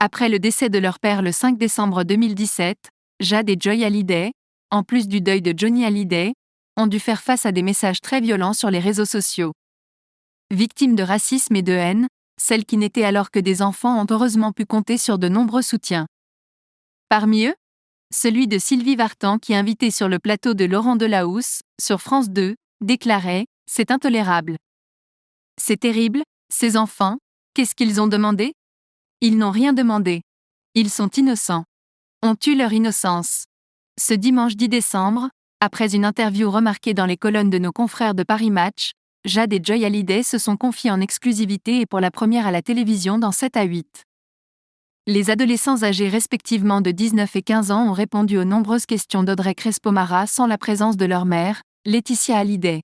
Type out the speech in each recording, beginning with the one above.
Après le décès de leur père le 5 décembre 2017, Jade et Joy Hallyday, en plus du deuil de Johnny Hallyday, ont dû faire face à des messages très violents sur les réseaux sociaux. Victimes de racisme et de haine, celles qui n'étaient alors que des enfants ont heureusement pu compter sur de nombreux soutiens. Parmi eux, celui de Sylvie Vartan qui, invitée sur le plateau de Laurent Delahousse, sur France 2, déclarait « C'est intolérable. C'est terrible, ces enfants, qu'est-ce qu'ils ont demandé ? Ils n'ont rien demandé. Ils sont innocents. On tue leur innocence. » Ce dimanche 10 décembre, après une interview remarquée dans les colonnes de nos confrères de Paris Match, Jade et Joy Hallyday se sont confiés en exclusivité et pour la première à la télévision dans 7 à 8. Les adolescents âgés respectivement de 19 et 15 ans ont répondu aux nombreuses questions d'Audrey Crespo-Mara sans la présence de leur mère, Laetitia Hallyday.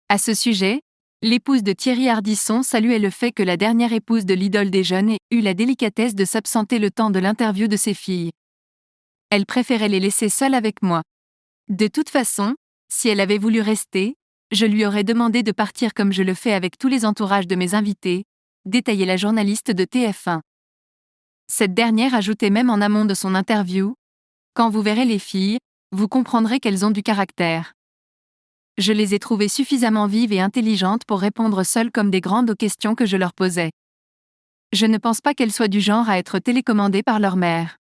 À ce sujet, l'épouse de Thierry Ardisson saluait le fait que la dernière épouse de l'idole des jeunes ait eu la délicatesse de s'absenter le temps de l'interview de ses filles. Elle préférait les laisser seules avec moi. De toute façon, si elle avait voulu rester, je lui aurais demandé de partir comme je le fais avec tous les entourages de mes invités, détaillait la journaliste de TF1. Cette dernière ajoutait même en amont de son interview : « Quand vous verrez les filles, vous comprendrez qu'elles ont du caractère. Je les ai trouvées suffisamment vives et intelligentes pour répondre seules comme des grandes aux questions que je leur posais. Je ne pense pas qu'elles soient du genre à être télécommandées par leur mère. »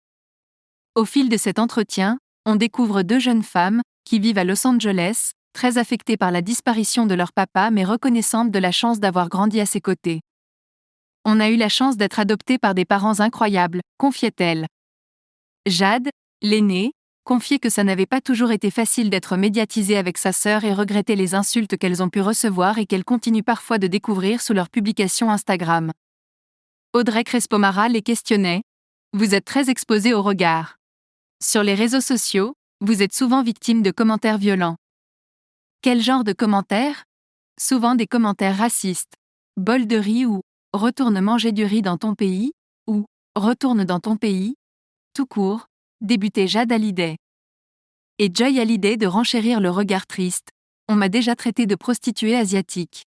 Au fil de cet entretien, on découvre 2 jeunes femmes, qui vivent à Los Angeles, très affectées par la disparition de leur papa mais reconnaissantes de la chance d'avoir grandi à ses côtés. « On a eu la chance d'être adoptées par des parents incroyables, » confiait-elle. Jade, l'aînée, confiait que ça n'avait pas toujours été facile d'être médiatisée avec sa sœur et regrettait les insultes qu'elles ont pu recevoir et qu'elles continuent parfois de découvrir sous leurs publications Instagram. Audrey Crespo-Mara les questionnait : « Vous êtes très exposée au regard. Sur les réseaux sociaux, vous êtes souvent victime de commentaires violents. Quel genre de commentaires ? Souvent des commentaires racistes. Bol de riz ou retourne manger du riz dans ton pays ou retourne dans ton pays. Tout court, débutait Jade Hallyday. Et Joy Hallyday de renchérir le regard triste. On m'a déjà traité de prostituée asiatique.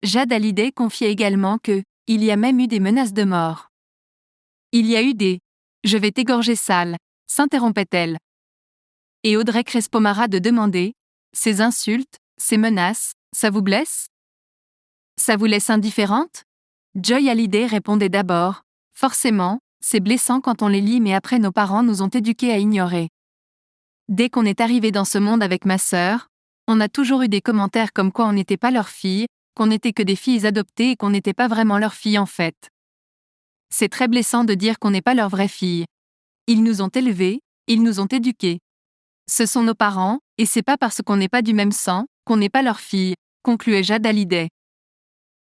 Jade Hallyday confiait également que il y a même eu des menaces de mort. Il y a eu des je vais t'égorger sale, s'interrompait-elle. Et Audrey Crespo-Mara de demander ces insultes, ces menaces, ça vous blesse ? Ça vous laisse indifférente ? Joy Hallyday répondait d'abord forcément, c'est blessant quand on les lit mais après nos parents nous ont éduqués à ignorer. Dès qu'on est arrivé dans ce monde avec ma sœur, on a toujours eu des commentaires comme quoi on n'était pas leur fille, qu'on n'était que des filles adoptées et qu'on n'était pas vraiment leur fille en fait. C'est très blessant de dire qu'on n'est pas leur vraie fille. Ils nous ont élevés, ils nous ont éduqués. Ce sont nos parents, et c'est pas parce qu'on n'est pas du même sang, qu'on n'est pas leur fille, concluait Jade Hallyday.